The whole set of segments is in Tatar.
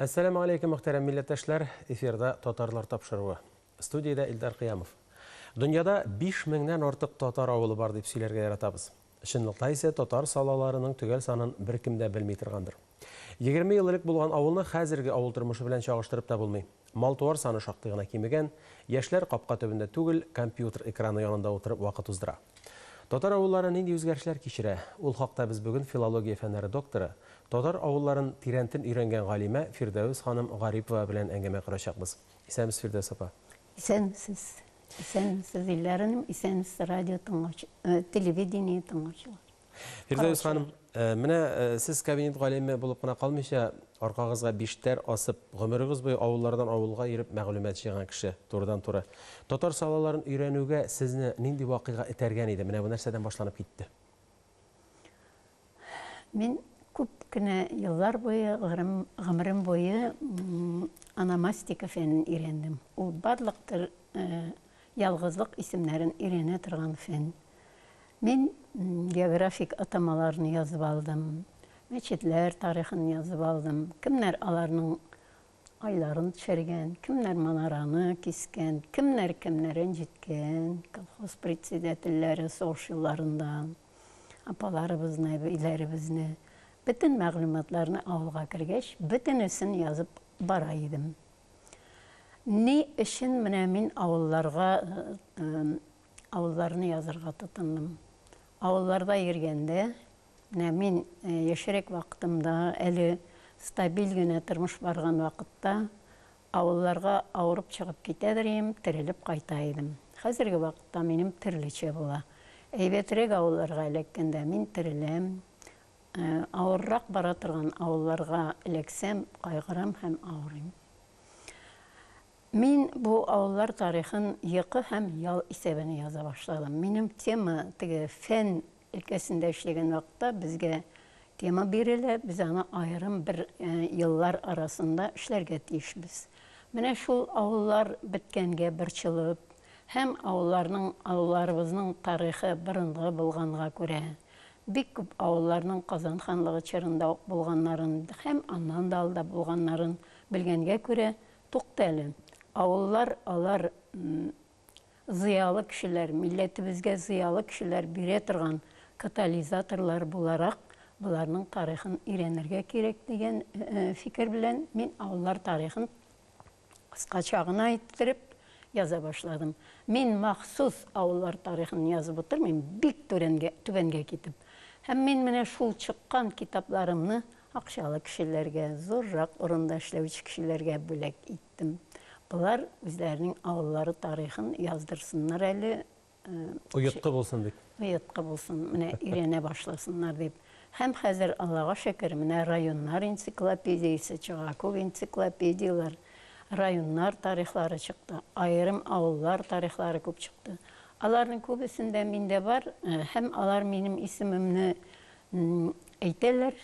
Assalamu alaikum muhterem milleteşler. Efirde Tatarlar tapşırığı. Stüdiyada İldar Qiyamov. Dünyada 5000'den artık Tatar avulu var deyip söylerge yaratабыз. Şınlıqta ise Tatar salalarının tügel sanın bir kimde bilmey turgandır. 20 yıllık bulgan avulны хәзерге авыл тормышы белән чагыштырып та булмый. Мал-туар саны шактыгына кимегән, яшьләр капка төбендә түгел, компьютер экраны янында утырып вакыт уздыра. Татар авыллары нинди үзгәрешләр кичерә? Ул хакта без бүген филология фәннәре докторы, татар авылларын тирәнтен өйрәнгән галима Фирдәүс ханым Гарипова белән әңгәмә корачакбыз. Исәнмез, Фирдәүс апа? Исәнсез. Исәнсез илләренем, исәнсез радио тыңлаучы, телевидение тыңлаучылар. Фирдәүс ханым, менә сез кабинет галиме булып кына калмыйча, аркагызга биштәр асып, гомерегез буе авыллардан авылга йөреп мәгълүмат җыйган кеше, турыдан-туры. Татар салаларын өйрәнүгә сезне нинди вакыйга этәргән иде? Менә бу нәрсәдән башланып китте. Мин күп кенә еллар буе, гомерем буе аномастика фәнен өйрәндем. Ул барлык ялгызлык исемнәрен өйрәнә торган фән. Мин географик атамаларны язып алдым. Мәчетләр тарихын язып алдым. Кемнәр аларның айларын төшергән, кемнәр манараны кискән, кемнәр кемнәрен җиткән, колхоз председательләре соғыш елларында, апаларыбызны, әбиләребезне, бөтен мәгълүматларны авылга кергәч, бөтенесен язып бара идем. Ни өчен менә мин авылларны язырга тотындым. Авылларда йөргәндә, мин яшерек вакытымда, әле стабиль генә тормыш барган вакытта, авылларга авырып чыгып китәдер идем, терелеп кайта идем. Хәзерге вакытта минем терлечә була. Әйбәтрәк авылларга эләккәндә мин тереләм, авыррак бара торган авылларга эләксәм, кайгырам һәм авырыйм. Мин бу авыллар тарихын йокы һәм ял исәбенә яза башладым. Минем тема теге фән өлкәсендә эшләгән вакытта безгә тема бирелә, без аны аерым бер еллар арасында эшләргә тиешбез. Менә шул авыллар беткәнгә борчылып, һәм авылларыбызның тарихы борынгы булганга күрә, бик күп авылларның Казан ханлыгы чорында булганнарын һәм аннан да алда булганнарын белгәнгә күрә, туктале. Авыллар алар зыялы кешеләр, милләтебезгә зыялы кешеләр бирә торган катализаторлар буларак, буларның тарихын өйрәнергә кирәк дигән фикер белән мин авыллар тарихын кыскача гына әйттереп яза башладым. Мин махсус авыллар тарихын язып утырмыйм, бик түбәнгә китеп. Һәм мин менә шул чыккан китапларымны акчалы кешеләргә, зуррак урында эшләүче кешеләргә бүләк иттем. Булар үзләренең авыллары тарихын яздырсыннар әле. Уятқы булсын дип. Уятқы булсын, менә өйрәнә башласыннар дип. Һәм хәзер Аллага шөкер, менә районнар энциклопедиясе чыга, күп энциклопедиялар, районнар тарихлары чыкты, аерым авыллар тарихлары күп чыкты. Аларның күбесендә миндә бар, һәм алар минем исемемне әйтәләр.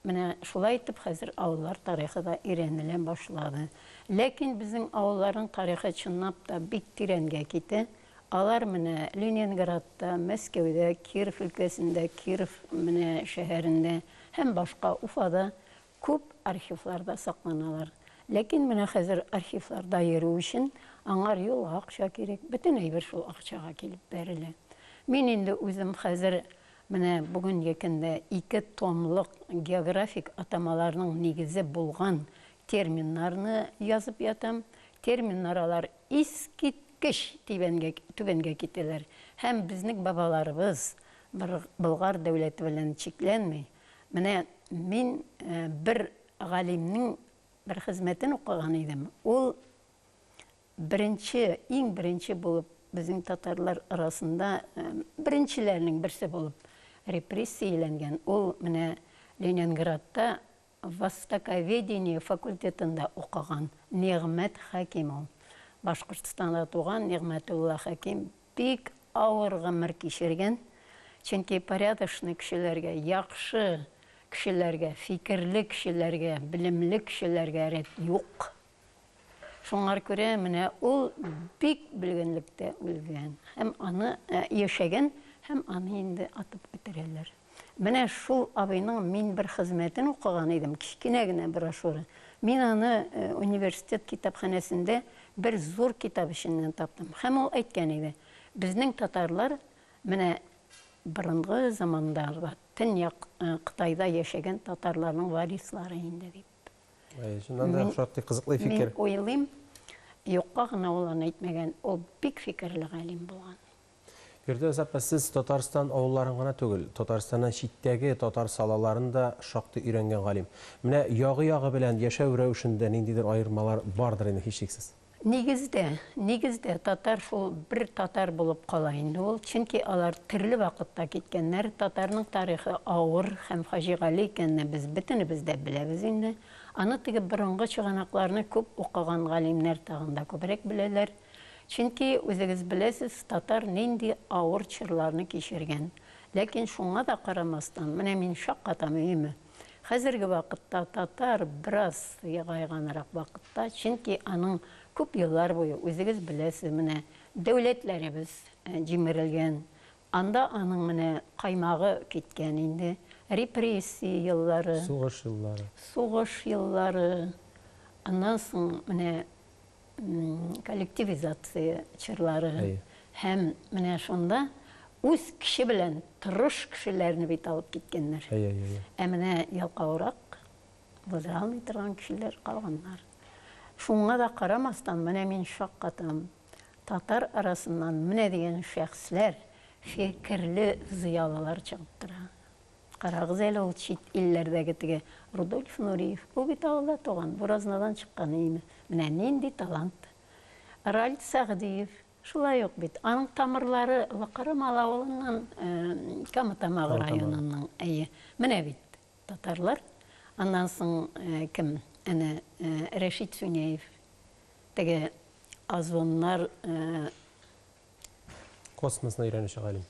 Менә шулай итеп хәзер авыллар тарихы да өйрәнелә башлады. Ләкин безнең авылларның тарихы чынлап та бик тирәнгә китә. Алар менә Ленинградта, Мәскәүдә, Киров өлкәсендә, Киров менә шәһәрендә һәм башка Уфада күп архивларда сакланалар. Ләкин менә хәзер архивларда йөрү өчен аңар юл акча кирәк. Бөтен әйбер шул акчага килеп бәрелә. Мин инде үзем хәзер менә бүген якында 2 томлык географик атамаларның нигезе булган терминнарны язып ятам. Терминнар алар искиткеч түбәнгә китәләр. Һәм безнең бабаларыбыз Болгар дәүләте белән чикләнмәй. Менә мин бер галимнең бер хезмәтен укыган идем. Ул иң беренче булып безнең татарлар арасында беренчеләрнең берсе булып репрессияләнгән. Ул менә Ленинградта Востоковедение факультетында укыган Нигъмәт Хәким. Башкортстанда туган Нигъмәтулла Хәким бик авыр гомер кичергән. Чөнки порядочный кешеләргә, яхшы кешеләргә, фикерле кешеләргә, билемле кешеләргә рәт юк. Шуңар күрә менә ул бик белгәнлектә үлгән. Һәм аны яшәгән, һәм аны инде атып үтерәләр. Менә шул абыйның мин бер хезмәтен укыган идем, кичкенә генә брошюра. Мин аны университет китапханәсендә бер зур китап эченнән таптым. Һәм ул әйткән иде, безнең татарлар менә борынгы замандарда Төньяк Кытайда яшәгән татарларның варислары инде дип. Шуннан да шактый кызыклы фикер. Мин уйлыйм, юкка гына ул аны әйтмәгән, ул бик фикерле галим булган. Фирдәүс апа, сез Татарстан авылларын гына түгел, Татарстаннан читтәге татар салаларын да шактый өйрәнгән галим. Менә ягы белән яшәү рәвешендә ниндидер аермалар бардыр инде һичшиксез. Нигездә татар шул бер татар булып кала инде ул, чөнки алар төрле вакытта киткәннәр. Татарның тарихы авыр һәм фаҗигале икәнне без бөтенебез дә беләбез инде. Аны теге борынгы чыганакларны күп укыган галимнәр тагында күбрәк беләләр. Чөнки үзегез беләсез, татар нинди авыр чорларны кичергән. Ләкин шуңа да карамастан, менә мин шаккатам өйме. Хәзерге вакытта татар бераз ягайганрак вакытта, чөнки аның күп еллар буе үзегез беләсез, менә дәүләтләребез җимерелгән. Анда аның менә каймагы киткән инде. Репрессия еллары, сугыш еллары, аннан соң менә коллективизация чырлары. Һәм менә шунда үз кеше белән тырыш кешеләрне бит алып киткәннәр. Менә ялкаурак, булдыра алмый торган кешеләр калганнар. Шуңа да карамастан, менә мин шаккатам, татар арасыннан менә дигән шәхесләр, фикерле зыялылар чыгып тора. Карагыз әле ул чит илләрдәге теге Рудольф Нуриев, бу бит авылда туган, Буразнадан чыккан име. Менә нинди талант. Раль Сәгъдиев, шулай ук бит. Аның тамырлары Лакарамал авылыннан, Камытамагы районыннан. Менә бит татарлар. Аннан соң кем? Әнә Рәшит Сүнәев. Теге азоннар космосны өйрәнүче галим.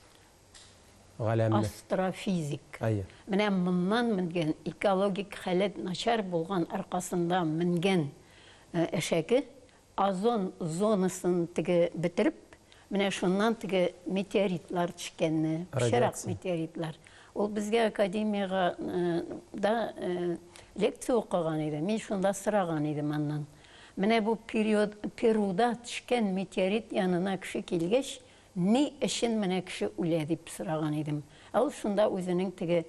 Астрофизик. Менә моннан менгән экологик халәт начар булган аркасында менгән әшәке озон зонасын теге бетереп, менә шуннан теге метеоритлар төшкәнне, шәрак метеоритлар. Ул безгә академияга да лекция укыган иде. Мин шунда сораган идем аннан. Менә бу Перуда төшкән метеорит янына кеше килгәч, ни өчен менә кеше үлә дип сораган идем. Ул шунда үзенең теге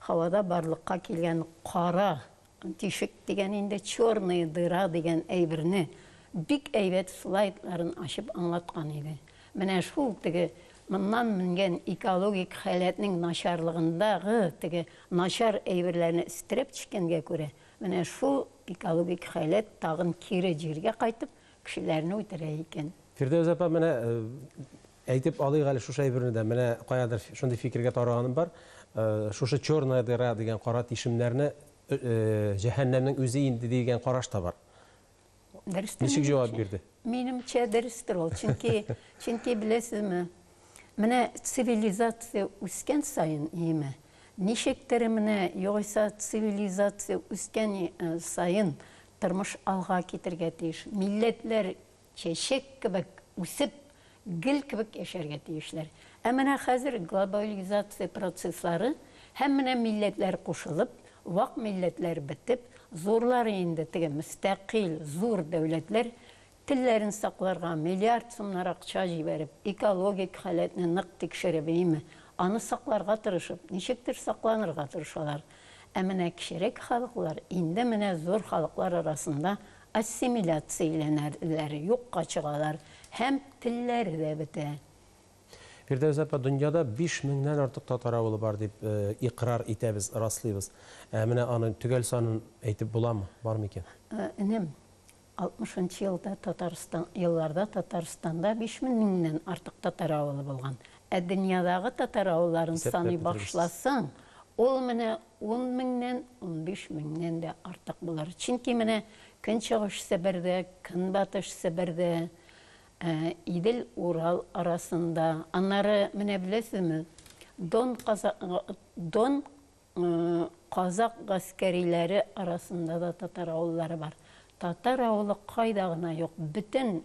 һавада барлыкка килгән кара тишек дигән инде черная дыра дигән әйберне бик әйбәт слайдларын ачып аңлаткан иде. Менә шул теге моннан менгән экологик халәтнең начарлыгындагы теге начар әйберләрне истереп төшкәнгә күрә, менә шул экологик халәт тагын кире җиргә кайтып кешеләрне үтерә икән. Фирдәүс апа, менә әйтеп алыйк әле шушы әйберне дә, менә каядыр шундый фикергә тарыганым бар. Шушы черная дыра дигән кара тишемнәрне җәһәннәмнең үзе инде дигән караш та бар. Ничек җавап бирде? Минемчә дөрестер ул, чөнки беләсезме, менә цивилизация үскән сайын име. Ничектер менә югыйсә цивилизация үскән сайын тормыш алга китергә тиеш. Милләтләр чәчәк кебек үсеп, гел кебек яшәргә тиешләр. Менә хәзер глобализация процесслары һәм менә милләтләр кушылып, вак милләтләр бетеп, зурлары инде теге мөстәкыйль зур дәүләтләр телләрен сакларга миллиард сумнар акча җибәреп, экологик халәтне нык тикшереп име, аны сакларга тырышып, ничектер сакланырга тырышалар. Менә кичерәк халыклар инде менә зур халыклар арасында ассимиляцияләнәләр, юкка чыгалар һәм телләре дә бетә. Фирдәүс апа, дөньяда 5000-нән артык татар авылы бар дип иqrar итәбез, раслыйбыз. Менә аның төгәл санын әйтеп буламы, бармы икән? Инем 60-нчы елларда Татарстанда 5000-нән артык татар авылы булган. Дөньядагы татар авылларын саный башласаң, ул менә 10,000-нән 15,000-нән дә артык булыр. Чөнки менә Көнчыгыш Себердә, Көнбатыш Себердә, Идел Урал арасында, аннары менә беләсезме, Дон Казак гаскәриләре арасында да татар авыллары бар. Татар авылы кайда гына юк, бөтен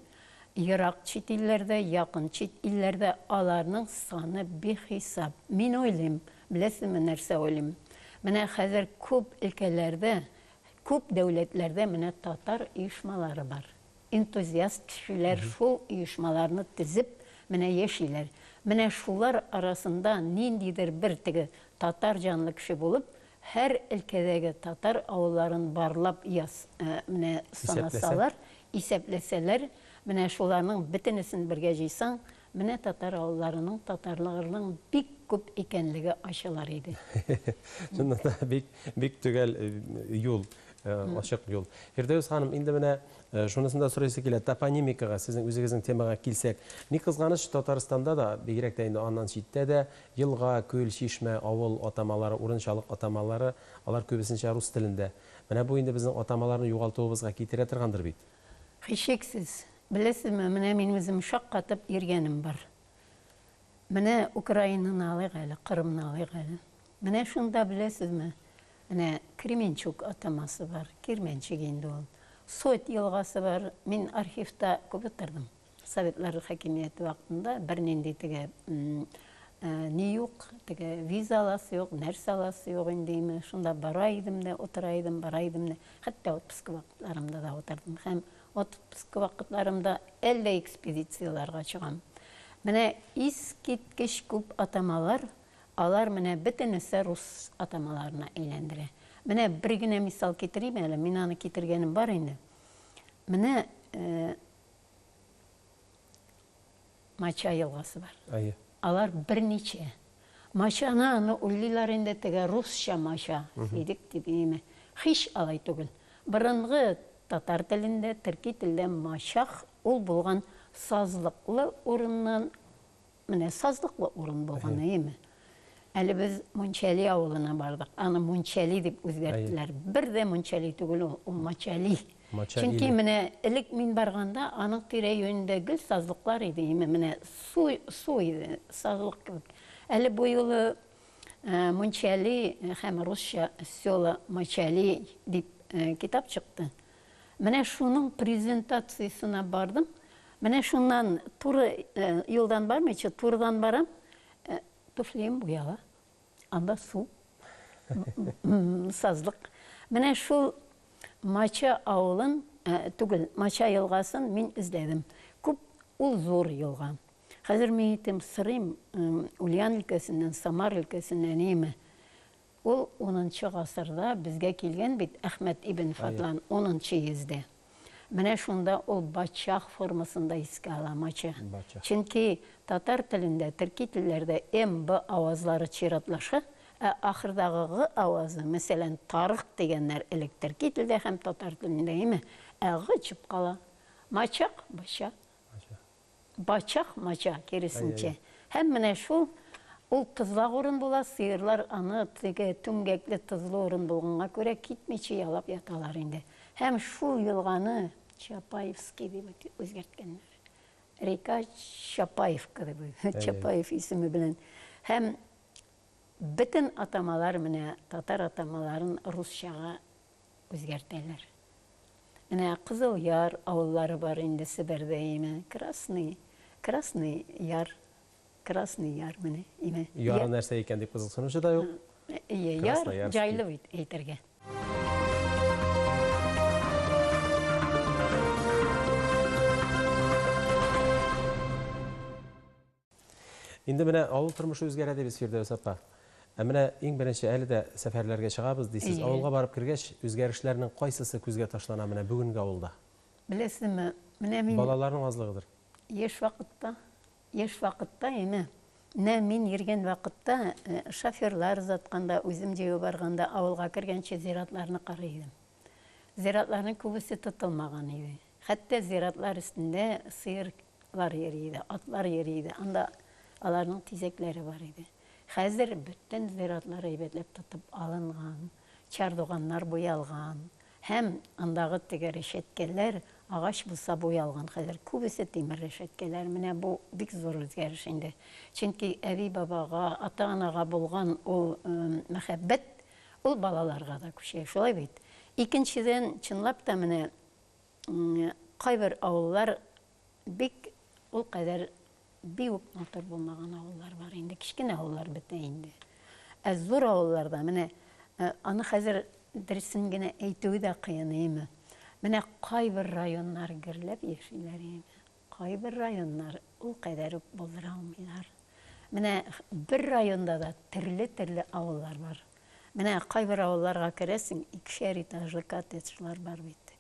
ерак чит илләрдә, якын чит илләрдә аларның саны бихисап. Мин уйлыйм, беләсезме нәрсә уйлыйм? Менә хәзер күп өлкәләрдә Күп дәүләтләрдә менә татар оешмалары бар. Энтузиаст кешеләр шул оешмаларны тезеп менә яшиләр. Менә шулар арасында ниндидер бер теге татар җанлы кеше булып, һәр өлкәдәге татар авылларын барлап менә санасалар, исәпләсәләр, менә шуларның бөтенесен бергә җыйсаң, менә татар авылларының, татарларының бик күп икәнлеге ачылар иде. Шунда бик төгәл юл, ачык юл. Фирдәүс ханым, инде менә шунысында сорыйсы килә, топонимикага, сезнең үзегезнең темага килсәк, ни кызганыч, Татарстанда да, бигрәк тә инде аннан читтә дә, елга, күл, чишмә, авыл атамалары, урынчалык атамалары, алар күбесенчә рус телендә. Менә бу инде безнең атамаларны югалтуыбызга китерә торгандыр бит. Хишексез. Беләсезме, менә мин үзем шаккатып йөргәнем бар. Менә Украинаны алыйк әле, Кырымны алыйк әле. Менә шунда беләсезме, менә Кременчук атамасы бар, Кирменчик инде ул. Сот елгасы бар. Мин архивта күп утырдым. Советлар хакимияте вакытында бер нинди теге ни юк, теге визаласы юк, нәрсә аласы юк инде. Шунда бара идем дә, утыра идем, бара идем дә. Хәтта отпуск вакытларымда да утырдым. Һәм отпуск вакытларымда әллә экспедицияларга чыгам. Менә искиткеч күп атамалар, алар менә бөтенесе рус атамаларына әйләндерә. Менә бер генә мисал китерим әле, мин аны китергәнем бар инде. Менә Мача елгасы бар. Алар берничә. Мачаны аны уйлыйлар инде теге русча Мача дидек дип әйме. Хиш алай түгел. Борынгы татар телендә, төрки телдә Мачах ул булган сазлыклы урыннан, менә сазлыклы урын булган әйме. Әле без Мунчали авылына бардык. Аны Мунчали дип үзгәрттеләр. Бер дә Мунчали түгел, ул Мачали. Чөнки менә элек мин барганда аның тирә-юнендә гел сазлыклар иде, менә су иде, сазлык кебек. Әле бу юлы Мунчали һәм русча села Мачали дип китап чыкты. Менә шуның презентациясына бардым. Менә шуннан туры юлдан бармыйча, турдан барам. Туфлием буяла. Анда су. Сазлык. Менә шул Мача авылын, түгел, Мача елгасын мин эзләдем. Күп ул зур елга. Хәзер мин әйтәм, сырым Ульян өлкәсеннән, Самар өлкәсеннән әйме. Ул 10-нчы гасырда безгә килгән бит Әхмәт ибн Фадлан 10-нчы йөздә. Менә шунда ул бачах формасында искә ала Мача. Чөнки татар телендә, төрки телләрдә м-б авазлары чиратлаша, ахырдагы г авазы, мәсәлән, тарих дигәннәр элек төрки телдә һәм татар телендә әйме, г чып кала. Мачак, бача. Бачах, Мача киресенчә. Һәм менә шул ул тызлак урын була, сыерлар аны теге түмгәкле тызлы урын булганга күрә китмичә ялап яталар инде. Һәм шул елганы Чапаевский дип үзгәрткәннәр. Река Чапаевка дип, Чапаев исеме белән. Һәм бөтен атамалар менә татар атамаларын русчага үзгәртәләр. Менә Кызыл Яр авыллары бар инде Себердә әйме. Красный Яр менә әйме. Яр нәрсә икән дип кызыксынучы да юк. Яр җайлы бит әйтергә. Инде менә авыл тормышы үзгәрә дибез Фирдәүс апа. Менә иң беренче әле дә сәфәрләргә чыгабыз дисез. Авылга барып кергәч, үзгәрешләрнең кайсысы күзгә ташлана менә бүгенге авылда? Беләсезме, менә мин балаларның азлыгыдыр. Яшь вакытта әйме. Менә мин йөргән вакытта шоферлар затканда, үзем җәяү барганда авылга кергәнче зиратларны карый идем. Зиратларның күбесе тотылмаган иде. Хәтта зиратлар өстендә сыерлар йөри иде, атлар йөри иде. Анда аларның тизәкләре бар иде. Хәзер бөтен зиратлар әйбәтләп тотып алынган, чардуганнар буялган, һәм андагы теге решеткәләр агач булса буялган. Хәзер күбесе тимер решеткәләр. Менә бу бик зур үзгәреш инде. Чөнки әби бабага, ата-анага булган ул мәхәббәт ул балаларга да күчә. Шулай бит. Икенчедән, чынлап та менә кайбер авыллар бик ул кадәр бик матур булмаган авыллар бар инде. Кичкенә авыллар бетә инде. Зур авылларда менә аны хәзер дөресен генә әйтүе дә кыен име. Менә кайбер районнар гөрләп яшиләр име. Кайбер районнар ул кадәр үк булдыра алмыйлар. Менә бер районда да төрле авыллар бар. Менә кайбер авылларга керәсең, 2 этажлы коттеджлар бар бит.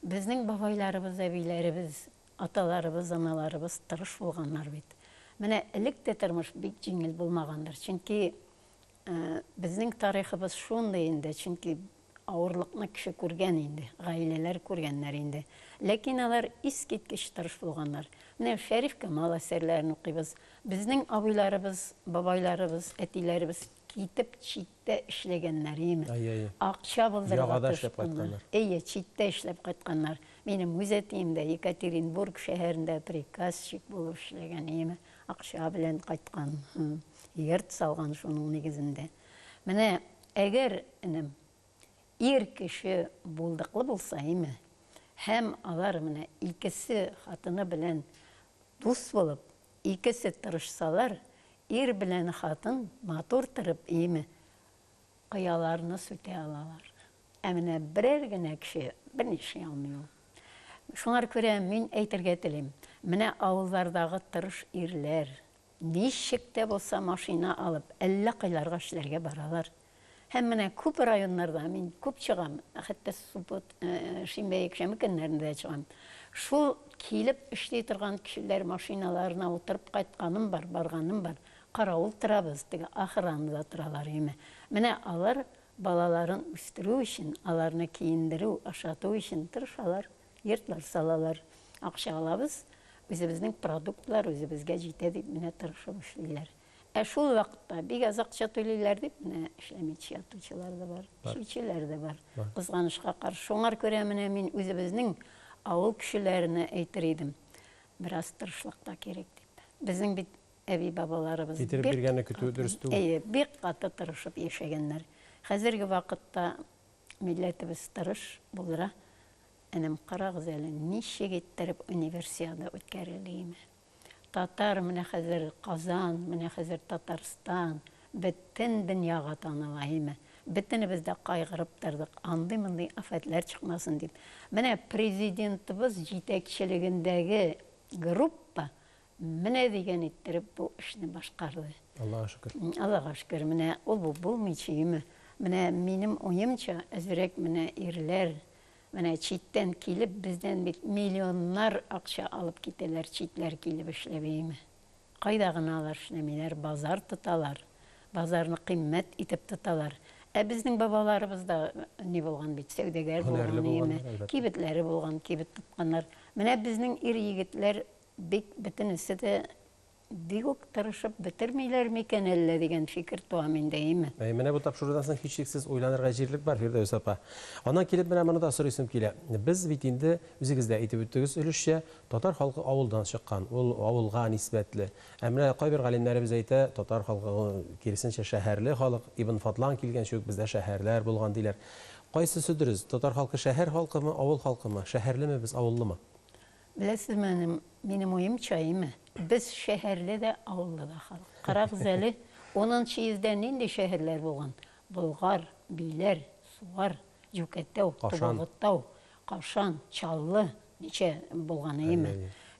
Безнең бабайларыбыз, әбиләребез, аталарыбыз, аналарыбыз тырыш булганнар бит. Менә элек тә тормыш бик җиңел булмагандыр. Чөнки безнең тарихыбыз шундый инде, чөнки авырлыкны кеше күргән инде, гаиләләр күргәннәр инде. Ләкин алар искиткеч тырыш булганнар. Менә Шәриф Камал әсәрләрен укыйбыз. Безнең абыйларыбыз, бабайларыбыз, әтиләребез китеп читтә эшләгәннәр име. Акча булдырырга тырышканнар. Читтә эшләп кайтканнар. Минем үз әтием дә Екатеринбург шәһәрендә приказчик булып эшләгән име. Акча белән кайткан. Йорт салган шуның нигезендә. Менә әгәр инем ир кеше булдыклы булса име, һәм алар менә икесе хатыны белән дус булып, икесе тырышсалар, ир белән хатын матур торып име, кыяларны сүтә алалар. Менә берәр генә кеше берничә алмый ул. Шуңар күрә мин әйтергә телим. Менә авыллардагы тырыш ирләр ничек тә булса машина алып, әллә кайларга эшләргә баралар. Һәм менә күп районнарда мин күп чыгам, хәтта суббот, шимбә якшәмбе көннәрендә чыгам. Шул килеп эшли торган кешеләр машиналарына утырып кайтканым бар, барганым бар. Каравыл торабыз, теге охранада торалар име. Менә алар балаларын үстерү өчен, аларны киендерү, ашату өчен тырышалар, йортлар салалар. Акча алабыз, үзебезнең продуктлар үзебезгә җитә дип менә тырышып эшлиләр. Шул вакытта бик аз акча түлиләр дип менә эшләмичә ятучылар да бар, эшләүчеләр дә бар. Кызганычка каршы. Шуңар күрә менә мин үзебезнең авыл кешеләренә әйтер идем. Бераз тырышлыкта кирәк дип. Безнең бит әби бабаларыбыз бик каты тырышып яшәгәннәр. Хәзерге вакытта милләтебез тырыш булдыра. Энем карагыз әле, ничек иттереп универсиада үткәрелде. Татар менә хәзер Казан, менә хәзер Татарстан, бөтен дөньяга таныла име. Бөтенебез дә кайгырып тордык, андый-мондый афәтләр чыкмасын дип. Менә президентыбыз җитәкчелегендәге группа менә дигән иттереп бу эшне башкарды. Аллаһа шөкер. Аллаһа шөкер. Менә ул булмыйча име. Менә минем уемча әзрәк менә ирләр менә читтән килеп, бездән бит миллионнар акча алып китәләр, читләр килеп эшләбейме. Кайда гына алар эшләмиләр, базар тоталар. Базарны кыйммәт итеп тоталар. Безнең бабаларыбыз да ни булган бит, сәүдәгәр булган име. Кибетләре булган, кибет тотканнар. Менә безнең ир-егетләр бик бөтенесе дә бик үк тырышып бетермиләр микән әллә дигән фикер туа миндә име. Менә бу тапшырудан соң һичшиксез уйланырга җирлек бар, Фирдәүс апа. Аннан килеп менә моны да сорыйсым килә. Без бит инде үзегез дә әйтеп үттегез, өлешчә татар халкы авылдан чыккан, ул авылга нисбәтле. Менә кайбер галимнәребез әйтә, татар халкы киресенчә шәһәрле халык, Ибн Фатлан килгәнчә үк бездә шәһәрләр булган диләр. Кайсысы дөрес? Татар халкы шәһәр халкымы, авыл халкымы? Шәһәрлеме без, авыллымы? Беләсезме, минем уемча име. Без шәһәрле дә, авыллы да халык. Карагыз әле, 10нчы йөздә нинди шәһәрләр булган? Болгар, Биләр, Суар, Жүкәтәү, Тубалгытау, Кашан, Чаллы, ничә булган име.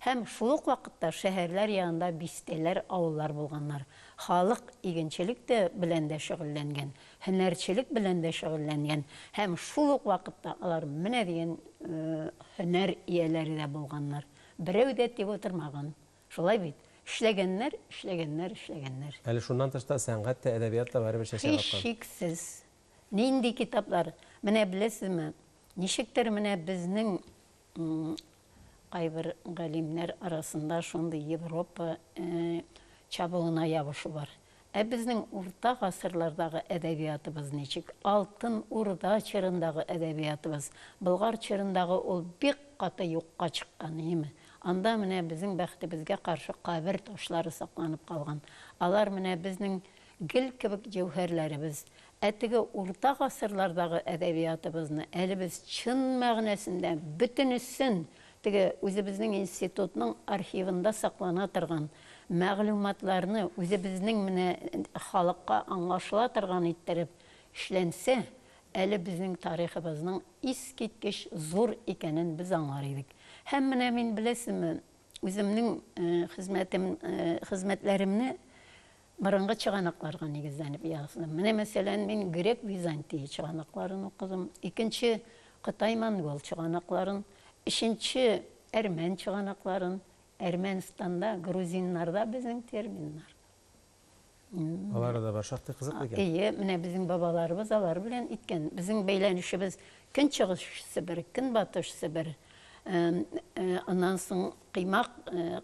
Һәм шул ук вакытта шәһәрләр янында бистәләр, авыллар булганнар. Халык игенчелек белән дә шөгыльләнгән, һөнәрчелек белән дә шөгыльләнгән. Һәм шул ук вакытта алар менә дигән һөнәр ияләре дә булганнар. Берәү дә тип утырмаган. Шулай бит. Эшләгәннәр. Әле шуннан тышта сәнгать та, әдәбият та барыбер чәчәк аткан. Һичшиксез. Нинди китаплар? Менә беләсезме? Ничектер менә безнең кайбер галимнәр арасында шундый Европа чабуына ябышы бар. Безнең урта гасырлардагы әдәбиятыбыз ничек? Алтын Урда чорындагы әдәбиятыбыз, Болгар чорындагы ул бик каты юкка чыккан име. Анда менә безнең бәхтебезгә каршы кабер ташлары сакланып калган. Алар менә безнең гел кебек җәүһәрләребез. Теге урта гасырлардагы әдәбиятыбызны әле без чын мәгънәсендә бөтенесен теге үзебезнең институтның архивында саклана торган мәгълүматларны үзебезнең менә халыкка аңлашыла торган иттереп эшләнсә, әле безнең тарихыбызның искиткеч зур икәнен без аңлар идек. Һәм менә мин беләсезме, үземнең хезмәтләремне борынгы чыганакларга нигезләнеп яздым. Менә мәсәлән, мин грек Византия чыганакларын укыдым. Икенче Кытай-монгол чыганакларын, өченче әрмән чыганакларын, Әрмәнстанда, грузиннарда безнең терминнар. Алары да бар, шактый кызык икән. Әйе, менә безнең бабаларыбыз алар белән иткән. Безнең бәйләнешебез Көнчыгыш Себер, Көнбатыш Себер. Аннан соң Кыймак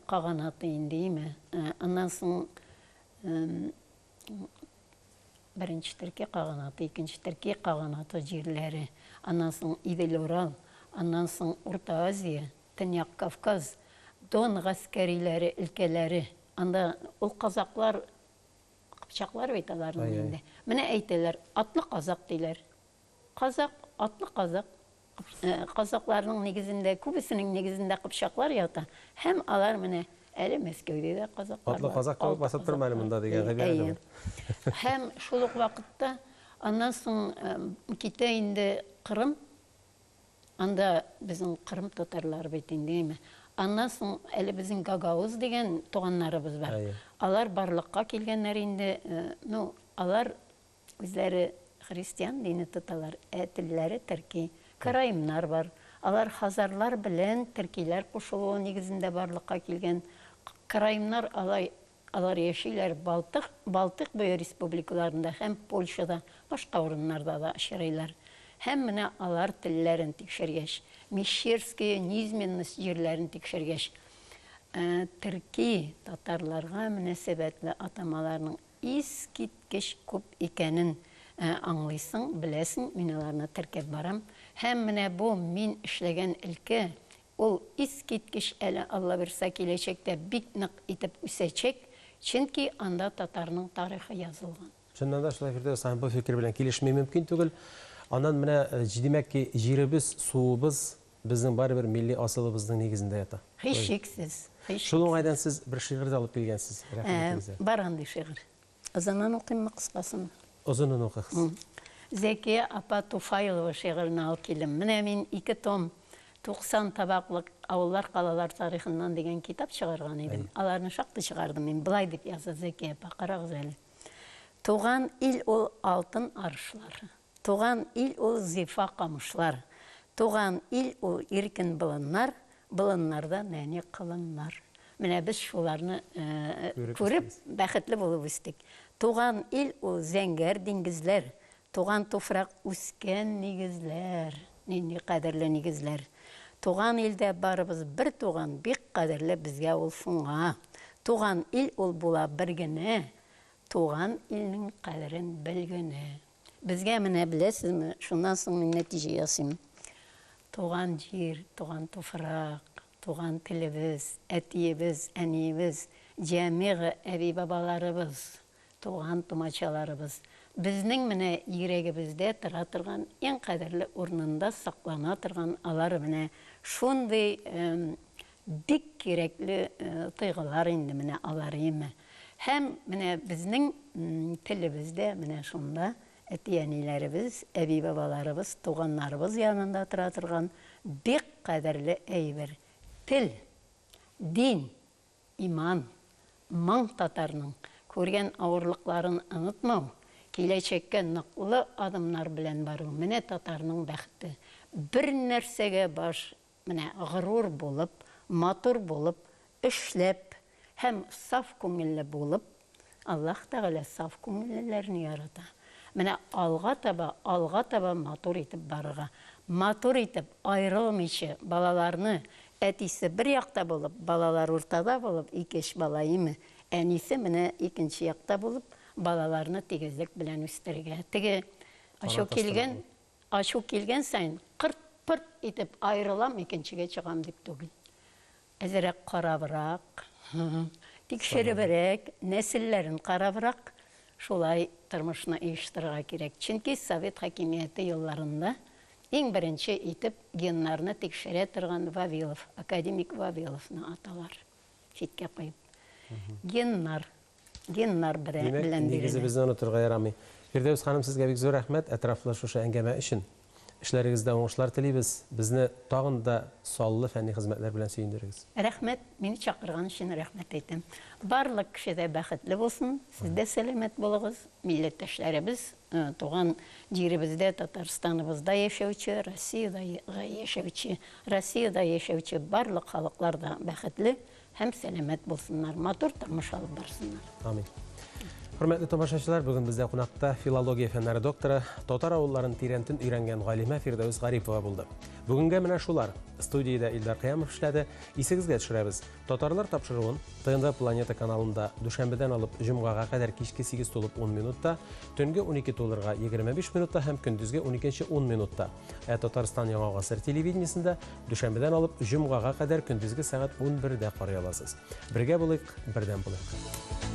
каганаты индеме? Аннан соң беренче Төркия каганаты, икенче Төркия каганаты җирләре. Аннан соң Идел-Урал, аннан соң Урта Азия, Төньяк Кавказ, Дон гаскәриләре өлкәләре. Анда ул казаклар Кыпчаклар бит аларның инде. Менә әйтәләр, атлы казак диләр. Казак, атлы казак. Казакларның нигезендә, күбесенең нигезендә Кыпчаклар ята. Һәм алар менә әле Мәскәүдә дә казаклар. Атлы казак калып басып тормады монда дигән хәбәр. Һәм шул ук вакытта аннан соң китә инде Кырым. Анда безнең Кырым татарлары бит инде. Аннан соң әле безнең Гагаuz дигән туганнарыбыз бар. Алар барлыкка килгәннәр инде, алар үзләре христиан дине тоталар, телләре төрки, караимнар бар. Алар хазарлар белән төркиләр кушылуы нигезендә барлыкка килгән. Караимнар алар яшиләр Балтык бөе республикаларында һәм Польшада, башка урыннарда да очрыйлар. Һәм менә алар телләрен тикшергәч, Мещерские, Низменность җирләрен тикшергәч, төрки татарларга мөнәсәбәтле атамаларның искиткеч күп икәнен аңлыйсың, беләсең, мин аларны теркәп барам. Һәм менә бу мин эшләгән өлкә, ул искиткеч әле Алла бирсә киләчәктә бик нык итеп үсәчәк, чөнки анда татарның тарихы язылган. Шуннан да шулай Фирдәүс, бу фикер белән килешмәй мөмкин түгел. Аннан менә димәк ки, җиребез, суыбыз безнең барыбер милли асылыбызның нигезендә ята. Һичшиксез. Шул уңайдан сез бер шигырь алып килгәнсез. Бар андый шигырь. Озыннан укыйммы, кыскасын? Озынын укыгыз. Зәкия апа Туфайлова шигырен алып килдем. Менә мин 2 том 90 табаклык авыллар, калалар тарихыннан дигән китап чыгарган идем. Аларны шактый чыгардым мин. Булай дип яза Зәкия апа, карагыз әле. Туган ил ул алтын арышлар. Туган ил ул зифа камышлар. Туган ил ул иркен болыннар, болыннарда нәни кылыннар. Менә без шуларны күреп бәхетле булып үстек. Туган ил ул зәңгәр диңгезләр, туган туфрак үскән нигезләр. Нинди кадерле нигезләр. Туган илдә барыбыз бер туган, бик кадерле безгә ул шуңа. Туган ил ул була бер генә, туган илнең кадерен белгәнә. Безгә менә беләсезме, шуннан соң мин нәтиҗә ясыйм. Туган җир, туган туфрак, туган телебез, әтиебез, әниебез, җәмигъ әби бабаларыбыз, туган тумачаларыбыз. Безнең менә йөрәгебездә тора торган, иң кадерле урынында саклана торган алар менә шундый бик кирәкле тойгылар инде менә алар име. Һәм менә безнең телебездә менә шунда әти-әниләребез, әби бабаларыбыз, туганнарыбыз янында тора торган бик кадерле әйбер. Тел, дин, иман, моң татарның күргән авырлыкларын онытмау, киләчәккә ныклы адымнар белән бару, менә татарның бәхете. Бер нәрсәгә баш, менә горур булып, матур булып, эшләп һәм саф күңелле булып, Аллаһ Тәгалә саф күңелләрне ярата. Менә алга таба матур итеп барырга. Матур итеп айрылмыйча балаларны, әтисе бер якта булып, балалар уртада булып, икеш бала име, әнисе менә икенче якта булып, балаларны тигезлек белән үстергә. Теге ачу килгән сайын кырт-пырт итеп айрылам, икенчегә чыгам дип түгел. Әзерәк карабрак, тикшеребрәк, нәселләрен карабрак, шулай тормышны оештырырга кирәк. Чөнки Совет хакимияте елларында иң беренче итеп геннарны тикшерә торган Вавилов, академик Вавиловны аталар. Читкә куеп. Геннар белән нигезе безне онытырга ярамый. Фирдәүс ханым, сезгә бик зур рәхмәт әтрафлы шушы әңгәмә өчен. Эшләрегездә уңышлар телибез. Безне тагын да саллы фәнни хезмәтләр белән сөендерегез. Рәхмәт, мине чакырган өчен рәхмәт әйтәм. Барлык кеше дә бәхетле булсын, сез дә сәламәт булыгыз, милләттәшләребез, туган җиребездә, Татарстаныбызда яшәүче, Россиядә яшәүче барлык халыклар да бәхетле һәм сәламәт булсыннар, матур тормыш алып барсыннар. Амин. Хөрмәтле тамашачылар, бүген бездә кунакта филология фәннәре докторы, татар авылларын тирәнтен өйрәнгән галимә Фирдәүс Гарипова булды. Бүгенгә менә шулар. Студиядә Илдар Кыямов эшләде. Исегезгә төшерәбез. Татарлар тапшыруын ТНВ Планета каналында дүшәмбедән алып җомгага кадәр кичке 8 тулып 10 минутта, төнге 12 тулырга 25 минутта һәм көндезге 12 10 минутта. Татарстан Яңа гасыр телевидениесендә дүшәмбедән алып җомгага кадәр көндезге сәгать 11дә карый аласыз. Бергә булыйк, бердәм булыйк.